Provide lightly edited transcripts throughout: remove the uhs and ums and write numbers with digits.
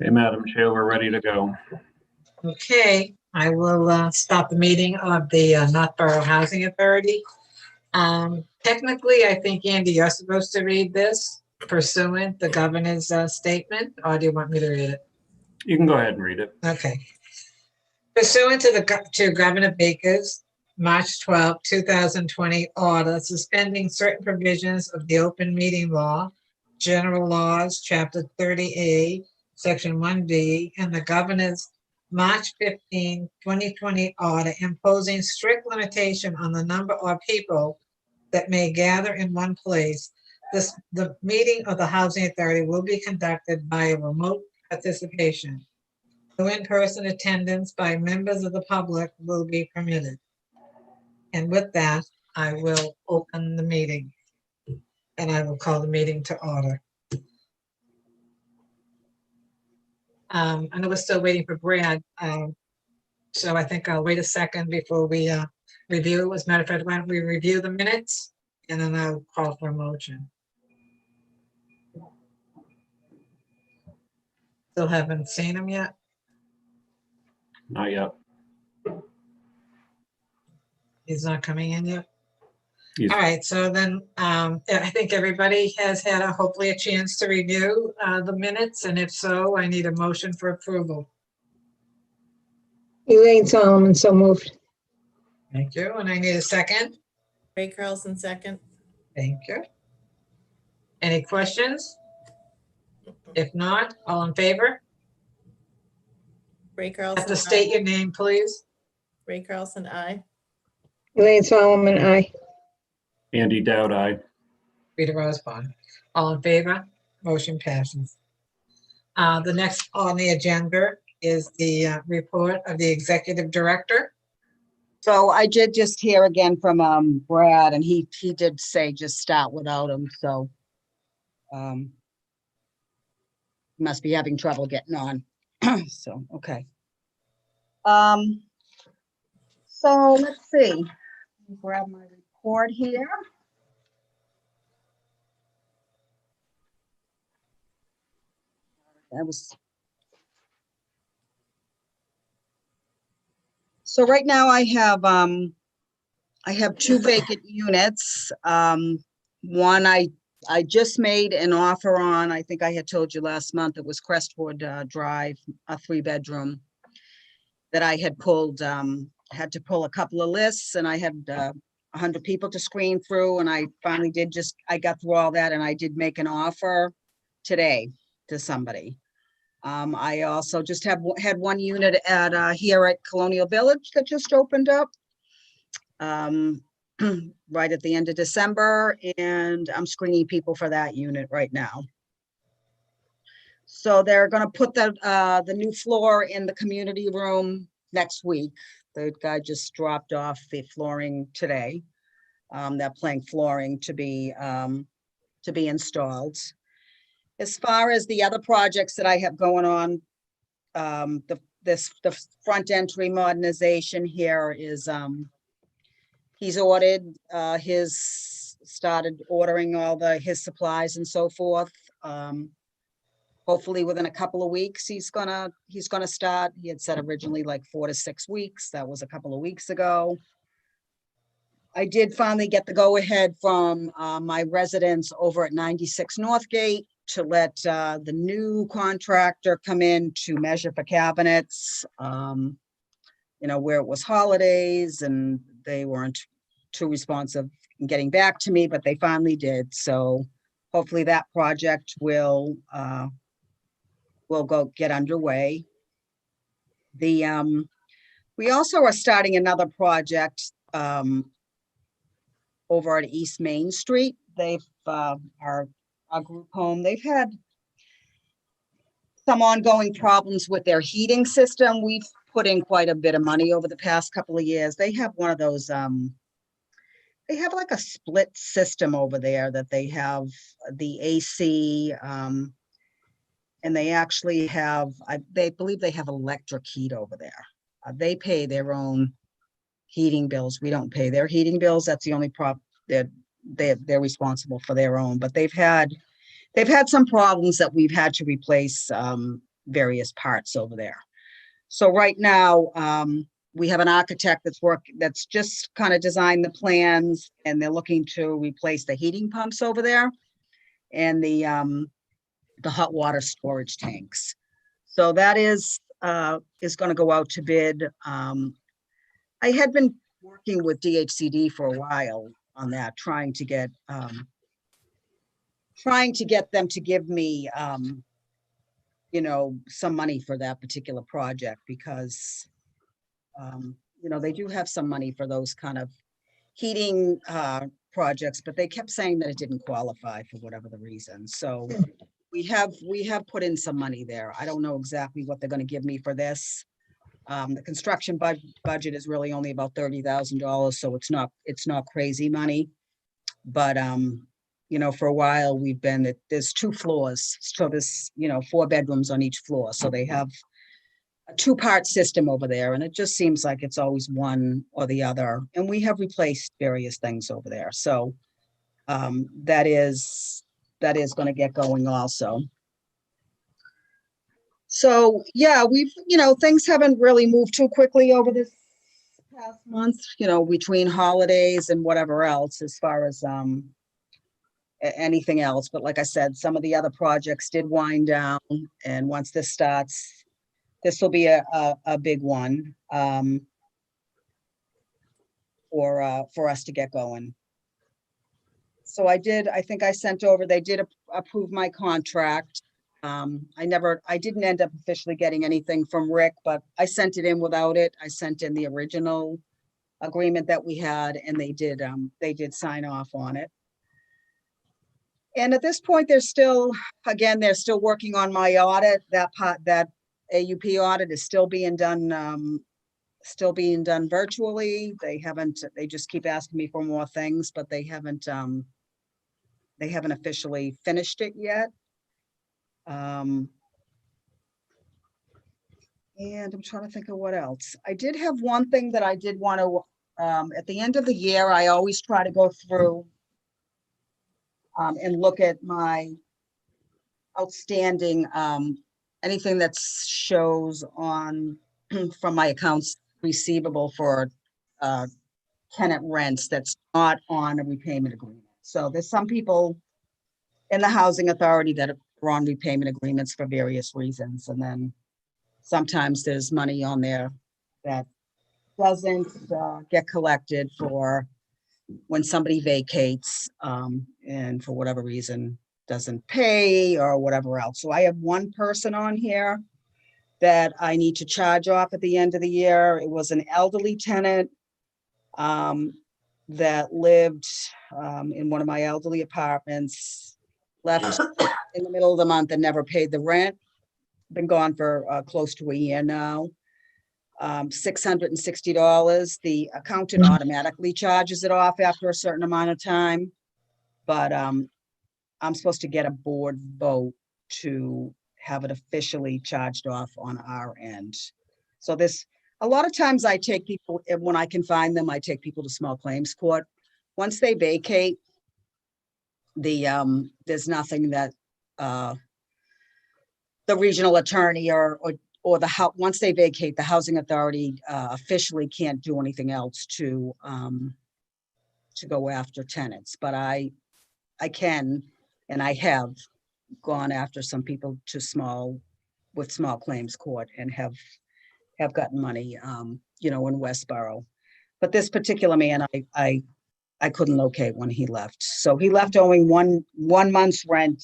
Hey, Madam Chair, we're ready to go. Okay, I will start the meeting of the Northborough Housing Authority. Technically, I think, Andy, you're supposed to read this pursuant the governor's statement, or do you want me to read it? You can go ahead and read it. Okay. Pursuant to Governor Baker's March 12, 2020 order suspending certain provisions of the open meeting law, general laws, chapter 30A, section 1B, and the governor's March 15, 2020 order imposing strict limitation on the number of people that may gather in one place. The meeting of the Housing Authority will be conducted by remote participation. No in-person attendance by members of the public will be permitted. And with that, I will open the meeting and I will call the meeting to order. I know we're still waiting for Brad, so I think I'll wait a second before we review. As a matter of fact, why don't we review the minutes and then I'll call for a motion. Still haven't seen them yet. Not yet. He's not coming in yet. He's- All right, so then I think everybody has had hopefully a chance to review the minutes, and if so, I need a motion for approval. Elaine Solomon, so moved. Thank you, and I need a second. Ray Carlson, second. Thank you. Any questions? If not, all in favor? Ray Have Carlson, to state aye. your name, please. Ray Carlson, aye. Elaine Solomon, aye. Andy Dowd, aye. Rita Rosebon. All in favor? Motion passes. The next on the agenda is the report of the executive director. So I did just hear again from Brad, and he did say just start without him, so must be having trouble getting on. So okay. So let's see. Let me grab my report here. So right now I have 2 vacant units. One I just made an offer on. I think I had told you last month. It was Crestwood Drive, a 3-bedroom that I had pulled. Had to pull a couple of lists, and I had 100 people to screen through, and I finally did I got through all that, and I did make an offer today to somebody. I also just had 1 unit at here at Colonial Village that just opened up right at the end of December, and I'm screening people for that unit right now. So they're going to put the new floor in the community room next week. The guy just dropped off the flooring today. They're planning flooring to be installed. As far as the other projects that I have going on, the front entry modernization here is he's started ordering all his supplies and so forth. Hopefully within a couple of weeks he's gonna start. He had said originally like 4 to 6 weeks. That was a couple of weeks ago. I did finally get the go-ahead from my residents over at 96 Northgate to let the new contractor come in to measure for cabinets, where it was holidays and they weren't too responsive in getting back to me, but they finally did. So hopefully that project will go get underway. We also are starting another project over at East Main Street. They've our group home. They've had some ongoing problems with their heating system. We've put in quite a bit of money over the past couple of years. They have one of those, they have like a split system over there that they have the AC, and they actually have, they believe they have electric heat over there. They pay their own heating bills. We don't pay their heating bills. That's the only problem. They're responsible for their own, but they've had some problems that we've had to replace various parts over there. So right now, we have an architect that's just kind of designed the plans, and they're looking to replace the heating pumps over there and the hot water storage tanks. So that is going to go out to bid. I had been working with DHCD for a while on that, trying to get them to give me, some money for that particular project, because, they do have some money for those kind of heating projects, but they kept saying that it didn't qualify for whatever the reason. So we have put in some money there. I don't know exactly what they're going to give me for this. The construction budget is really only about $30,000, so it's not crazy money. But for a while there's 2 floors, so there's 4 bedrooms on each floor, so they have a 2-part system over there, and it just seems like it's always one or the other. And we have replaced various things over there, so that is going to get going also. So yeah, things haven't really moved too quickly over this past month, between holidays and whatever else, as far as anything else. But like I said, some of the other projects did wind down, and once this starts, this will be a big one for us to get going. So I think I sent over, they did approve my contract. I didn't end up officially getting anything from Rick, but I sent it in without it. I sent in the original agreement that we had, and they did sign off on it. And at this point, they're still working on my audit. That AUP audit is still being done virtually. They just keep asking me for more things, but they haven't officially finished it yet. And I'm trying to think of what else. I did have one thing that I did want to, at the end of the year, I always try to go through and look at my outstanding, anything that shows on from my accounts receivable for tenant rents that's not on a repayment agreement. So there's some people in the housing authority that are on repayment agreements for various reasons. And then sometimes there's money on there that doesn't get collected for when somebody vacates and for whatever reason doesn't pay or whatever else. So I have one person on here that I need to charge off at the end of the year. It was an elderly tenant that lived in one of my elderly apartments, left in the middle of the month and never paid the rent. Been gone for close to a year now. $660. The accountant automatically charges it off after a certain amount of time. But I'm supposed to get a board vote to have it officially charged off on our end. So a lot of times I take people, when I can find them, I take people to small claims court. Once they vacate, there's nothing that the regional attorney or once they vacate, the housing authority officially can't do anything else to go after tenants. But I can, and I have gone after some people with small claims court and have gotten money, in Westboro. But this particular man, I couldn't locate when he left. So he left owing one month's rent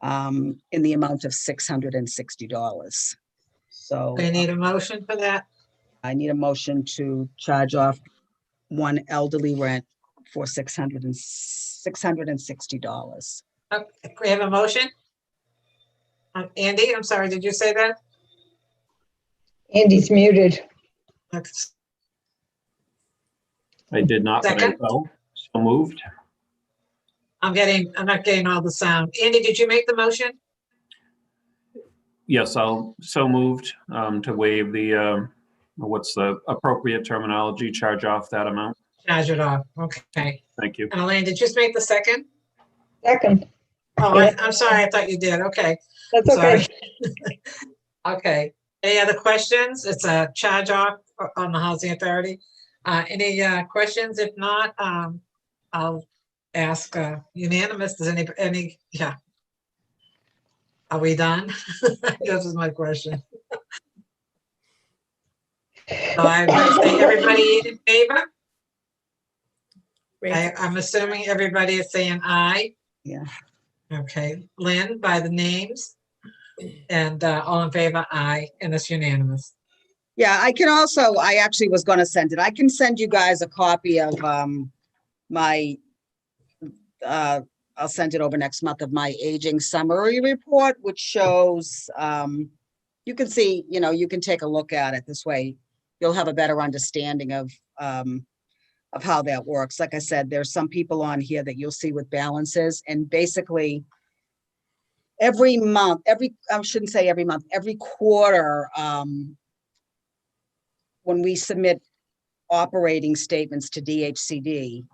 in the amount of $660. So I need a motion for that. I need a motion to charge off one elderly rent for $660. Okay, we have a motion. Andy, I'm sorry, did you say that? Andy's muted. Okay. I did not, but I Second. will. So moved. I'm not getting all the sound. Andy, did you make the motion? Yes, so moved to waive the, what's the appropriate terminology, charge off that amount. Charge it off. Okay. Thank you. And Elaine, did you just make the second? Second. Oh, Yeah. I'm sorry. I thought you did. Okay. That's Sorry. okay. Okay, any other questions? It's a charge off on the Housing Authority. Any questions? If not, I'll ask unanimous. Does any, yeah. Are we done? This is my question. So I'm gonna say everybody in favor? Ray, I'm assuming everybody is saying aye. Yeah. Okay, Lynn, by the names, and all in favor, aye, and it's unanimous. Yeah, I can also, I actually was gonna send it. I can send you guys a copy of my I'll send it over next month of my aging summary report, which shows you can see, you can take a look at it this way. You'll have a better understanding of how that works. Like I said, there's some people on here that you'll see with balances, and basically every month, I shouldn't say every month, every quarter, when we submit operating statements to DHCD,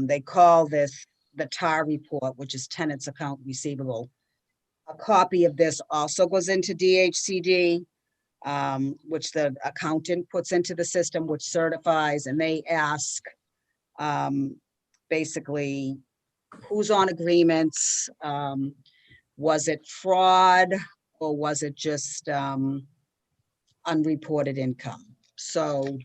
they call this the TAR report, which is tenants account receivable. A copy of this also goes into DHCD, which the accountant puts into the system, which certifies, and they ask basically who's on agreements, was it fraud, or was it just unreported income? So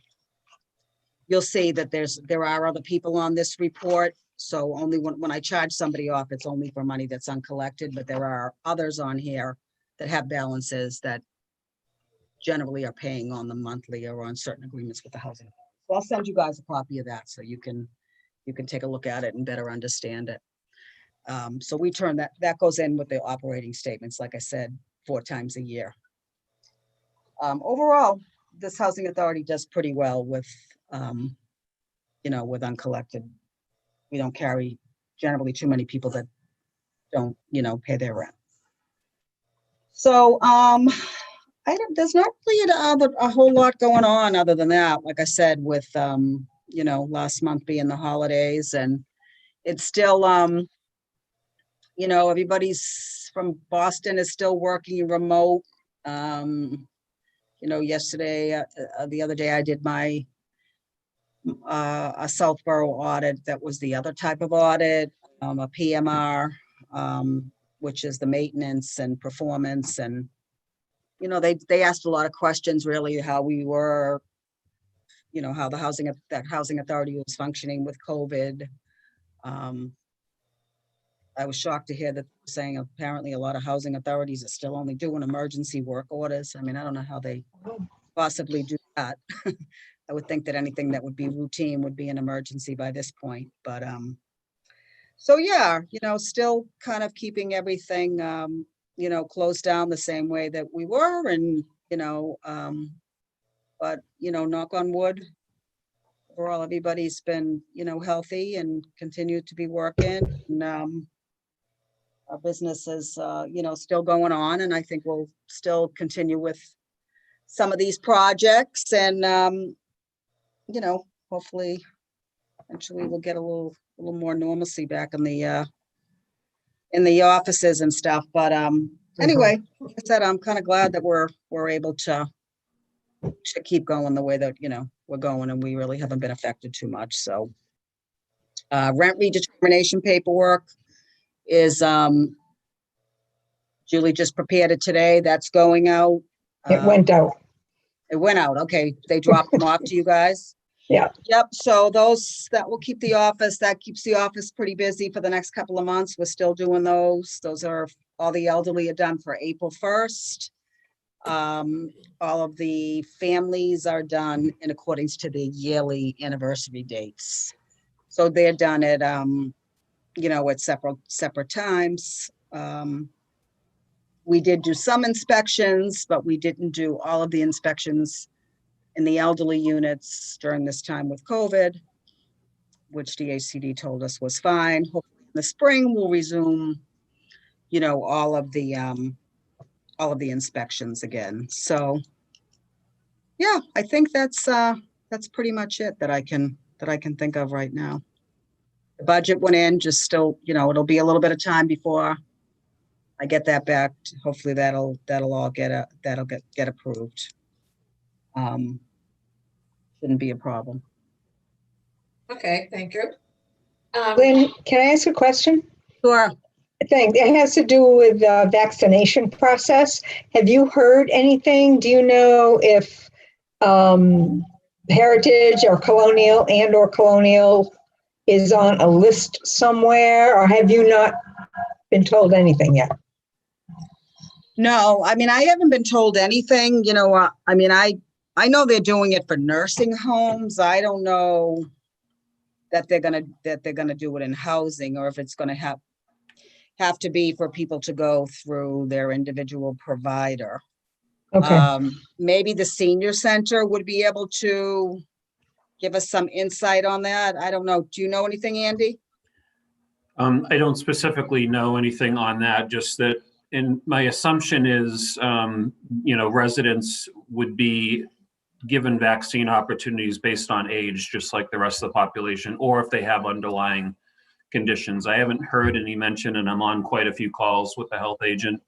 you'll see that there are other people on this report. So only when I charge somebody off, it's only for money that's uncollected, but there are others on here that have balances that generally are paying on the monthly or on certain agreements with the housing. So I'll send you guys a copy of that so you can take a look at it and better understand it. So we turn that goes in with the operating statements, like I said, 4 times a year. Overall, this housing authority does pretty well with, with uncollected. We don't carry generally too many people that don't, pay their rent. So there's not really a whole lot going on other than that. Like I said, with last month being the holidays, and it's still everybody's from Boston is still working remote. Yesterday, the other day I did my a Southborough audit. That was the other type of audit, a PMR, which is the maintenance and performance. And, they asked a lot of questions, really, how we were, how the housing authority was functioning with COVID. I was shocked to hear that saying apparently a lot of housing authorities are still only doing emergency work orders. I mean, I don't know how they possibly do that. I would think that anything that would be routine would be an emergency by this point, but so yeah, still kind of keeping everything closed down the same way that we were, and but knock on wood, overall everybody's been healthy and continued to be working, and our business is still going on, and I think we'll still continue with some of these projects, and hopefully eventually we'll get a little more normalcy back in the offices and stuff. But anyway, like I said, I'm kind of glad that we're able to keep going the way that we're going, and we really haven't been affected too much. So rent redetermination paperwork is Julie just prepared it today. That's going out. It went out. It went out. Okay, they dropped them off to you guys. Yeah. Yep. So that will keep the office. That keeps the office pretty busy for the next couple of months. We're still doing those. Those are all the elderly are done for April 1st. All of the families are done in accordance to the yearly anniversary dates. So they're done at at separate times. We did do some inspections, but we didn't do all of the inspections in the elderly units during this time with COVID, which DHCD told us was fine. Hopefully in the spring we'll resume, all of the inspections again. So yeah, I think that's pretty much it that I can think of right now. The budget went in, just still, it'll be a little bit of time before I get that back, hopefully that'll all get approved. Shouldn't be a problem. Okay, thank you. Lynn, can I ask a question? Sure. I think it has to do with the vaccination process. Have you heard anything? Do you know if Heritage or Colonial is on a list somewhere, or have you not been told anything yet? No, I mean, I haven't been told anything, I mean, I know they're doing it for nursing homes. I don't know that they're gonna do it in housing, or if it's gonna have to be for people to go through their individual provider. Okay. Maybe the senior center would be able to give us some insight on that. I don't know. Do you know anything, Andy? I don't specifically know anything on that, just that, and my assumption is, residents would be given vaccine opportunities based on age, just like the rest of the population, or if they have underlying conditions. I haven't heard any mention, and I'm on quite a few calls with the health agent,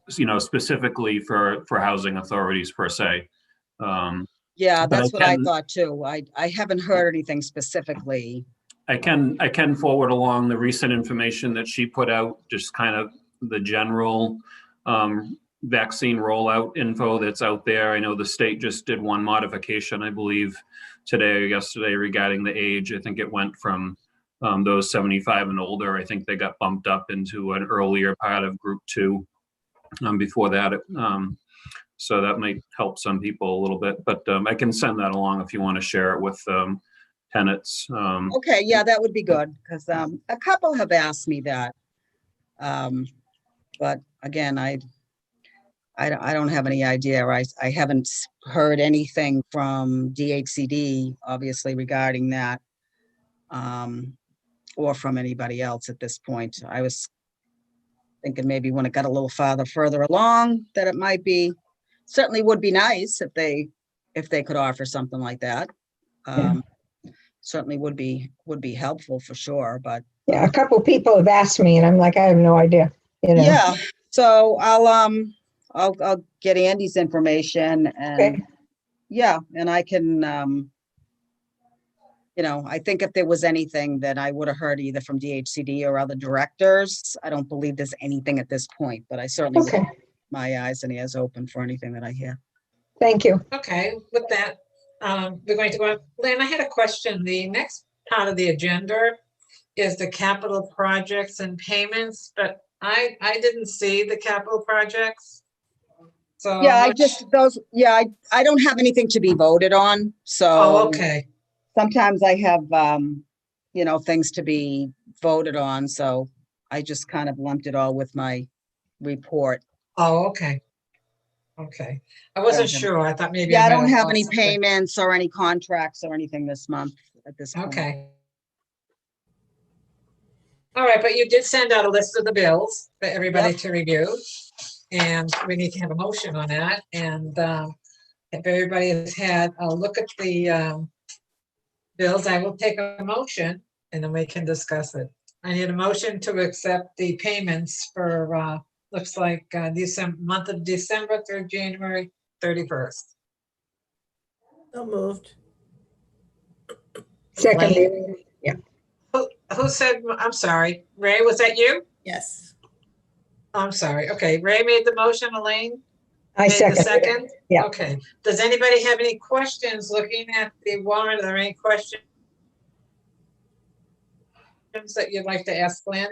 specifically for housing authorities per se. Yeah, But that's what I thought too. I haven't heard anything specifically. I can forward along the recent information that she put out, just kind of the general vaccine rollout info that's out there. I know the state just did one modification, I believe, today or yesterday regarding the age. I think it went from those 75 and older. I think they got bumped up into an earlier part of group 2 before that. So that might help some people a little bit, but I can send that along if you want to share it with tenants. Okay, yeah, that would be good, because a couple have asked me that. But again, I don't have any idea. I haven't heard anything from DHCD, obviously, regarding that, or from anybody else at this point. I was thinking maybe when it got a little further along, that it might be, certainly would be nice if they could offer something like that. Certainly would be helpful for sure, but. Yeah, a couple people have asked me and I'm like, I have no idea, Yeah, so I'll get Andy's information and, Okay. yeah, and I can, I think if there was anything that I would have heard either from DHCD or other directors, I don't believe there's anything at this point, but I certainly will Okay, keep my eyes and ears open for anything that I hear. thank you. Okay, with that, we're going to go on. Lynn, I had a question. The next part of the agenda is the capital projects and payments, but I didn't see the capital projects. So Yeah, I don't have anything to be voted on, so. Oh, okay. Sometimes I have, things to be voted on, so I just kind of lumped it all with my report. Oh, okay. Okay. I wasn't sure. I thought maybe. Yeah, I might don't have lost any something. payments or any contracts or anything this month at this point. Okay. All right, but you did send out a list of the bills for everybody to review. And we need to have a motion on that. And if everybody has had a look at the bills, I will take a motion and then we can discuss it. I need a motion to accept the payments for, looks like month of December through January 31st. So moved. Second, Who said, I'm sorry, Ray, was that you? Yes. I'm sorry. Okay, Ray made the motion, Elaine I made the second. second? Yeah. Okay. Does anybody have any questions looking at the warrant? Are there any questions that you'd like to ask Glenn?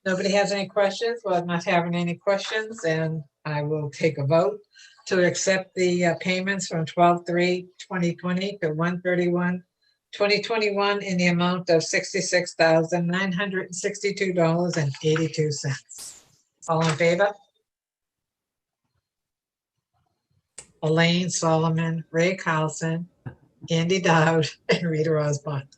Nobody has any questions? Well, I'm not having any questions, and I will take a vote to accept the payments from 12/3/2020 to 1/31/2021 in the amount of $66,962.82. All in favor? Elaine Solomon, Ray Carlson, Andy Dowd, and Rita Osborne.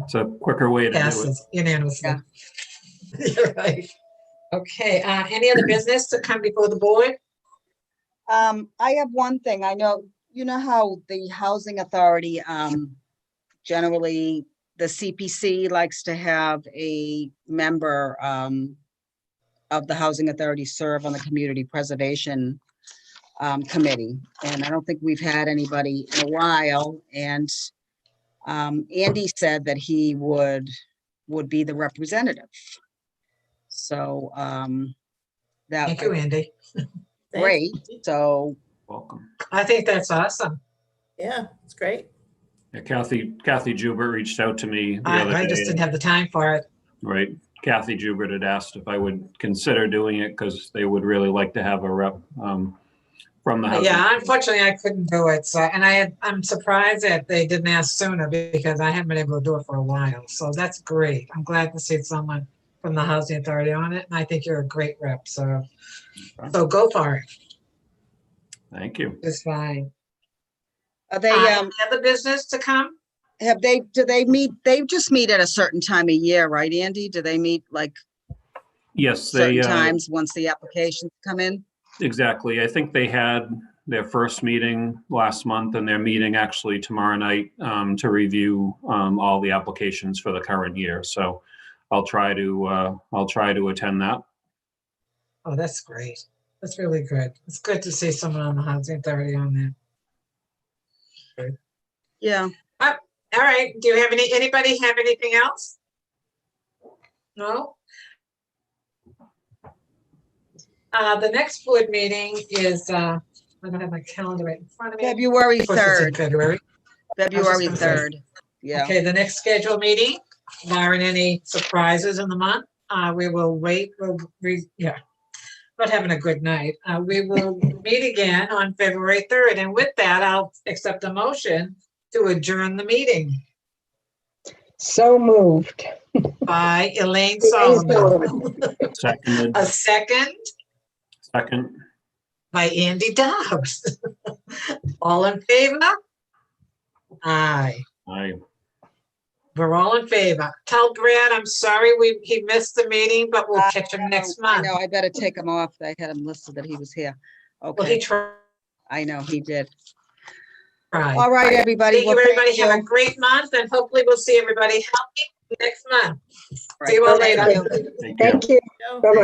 It's a quicker way to do it. Passes unanimously. Yeah. You're right. Okay, any other business to come before the board? I have one thing. I know, you know how the Housing Authority, generally, the CPC likes to have a member, of the Housing Authority serve on the Community Preservation, Committee. And I don't think we've had anybody in a while. And, Andy said that he would be the representative. So, that Thank you, would Andy. be great. So, Welcome. I think that's awesome. Yeah, it's great. Yeah, Kathy Jubert reached out to me the other I just day. didn't have the time for it. Right. Kathy Jubert had asked if I would consider doing it because they would really like to have a rep from the housing. Yeah, unfortunately, I couldn't do it. So, and I'm surprised that they didn't ask sooner because I haven't been able to do it for a while. So that's great. I'm glad to see someone from the Housing Authority on it. And I think you're a great rep. So go for it. Thank you. It's fine. are they, Any other business to come? do they meet, they just meet at a certain time of year, right, Andy? Do they meet like Yes, certain they times once the applications come in? exactly. I think they had their first meeting last month and they're meeting actually tomorrow night to review all the applications for the current year. So I'll try to attend that. Oh, that's great. That's really good. It's good to see someone on the Housing Authority on there. Yeah, All right. Do you have anybody have anything else? No? The next board meeting is, I don't have my calendar right in front of me. February Of course, it's in 3rd, February. February gonna say. 3rd. Yeah, Okay, the next scheduled meeting, barring any surprises in the month, we will wait, not having a good night. We will meet again on February 3rd, and with that, I'll accept a motion to adjourn the meeting So moved. by Elaine Elaine Solomon. Seconded. A second Second. by Andy Dobbs. All in favor? Aye. Aye. We're all in favor. Tell Brad, I'm sorry he missed the meeting, but we'll catch him next I month. know, I better take him off. I had him listed that he was here. Well, he Okay, tried. I know, he did. All All right, everybody. Thank you, Well, everybody. Have a you. great month, and hopefully we'll see everybody healthy next month. Right, See you all thank later. you. Take care. Thank you. Joe? Bye-bye.